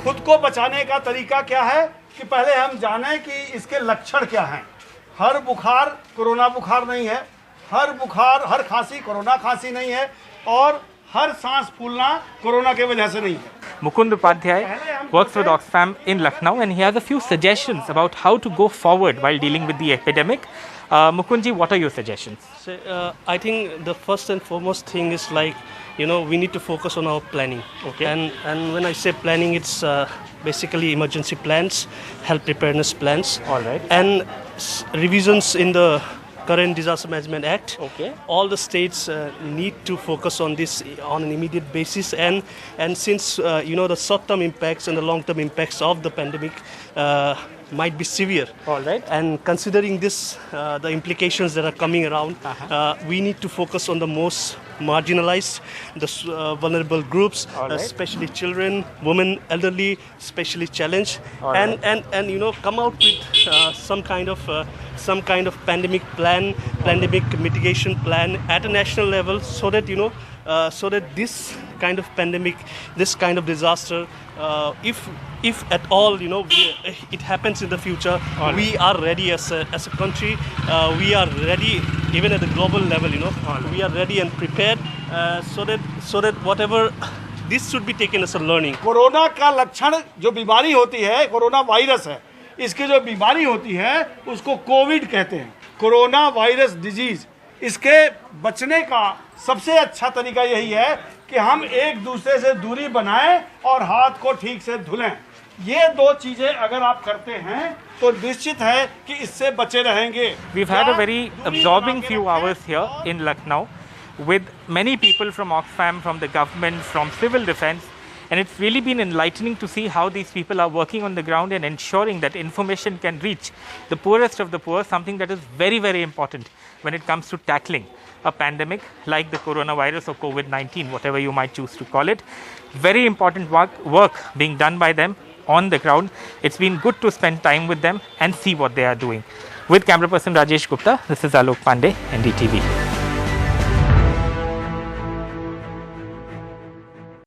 खुद को बचाने का तरीका क्या है कि पहले हम जानें कि इसके लक्षण क्या हैं। हर बुखार कोरोना बुखार नहीं है, हर बुखार हर खांसी कोरोना खांसी नहीं है, और हर सांस फूलना कोरोना की वजह से नहीं है। Mukund Upadhyay works with Oxfam in Lucknow, and he has a few suggestions about how to go forward while dealing with the epidemic. Mukundji, what are your suggestions? So, I think the first and foremost thing is we need to focus on our planning. Okay. And when I say planning, it's basically emergency plans, health preparedness plans. All right. And revisions in the current Disaster Management Act. Okay. All the states need to focus on this on an immediate basis, and since the short-term impacts and the long-term impacts of the pandemic might be severe. All right. And considering this, the implications that are coming around, we need to focus on the most marginalized, the vulnerable groups, All right. especially children, women, elderly, especially challenged, All and come out with some kind of pandemic plan, pandemic mitigation plan at a national level, so that this kind of pandemic, this kind of disaster, if at all it happens in the future, All we are ready as a country. We are ready even at the global level. We are ready and prepared, so that whatever, this should be taken as a learning. Corona का लक्षण जो बीमारी होती है, corona virus है, इसकी जो बीमारी होती है उसको कोविड कहते हैं, कोरोना वायरस डिजीज। इसके बचने का सबसे अच्छा तरीका यही है कि हम एक दूसरे से दूरी बनाएं और हाथ को ठीक से धुलें। ये दो चीजें अगर आप करते हैं तो निश्चित है कि इससे बचे रहेंगे। We've had a very absorbing few hours here in Lucknow with many people from Oxfam, from the government, from civil defense, and it's really been enlightening to see how these people are working on the ground and ensuring that information can reach the poorest of the poor, something that is very, very important when it comes to tackling a pandemic like the coronavirus or COVID-19, whatever you might choose to call it. Very important work being done by them on the ground. It's been good to spend time with them and see what they are doing. With camera person Rajesh Gupta, this is Alok Pandey, NDTV.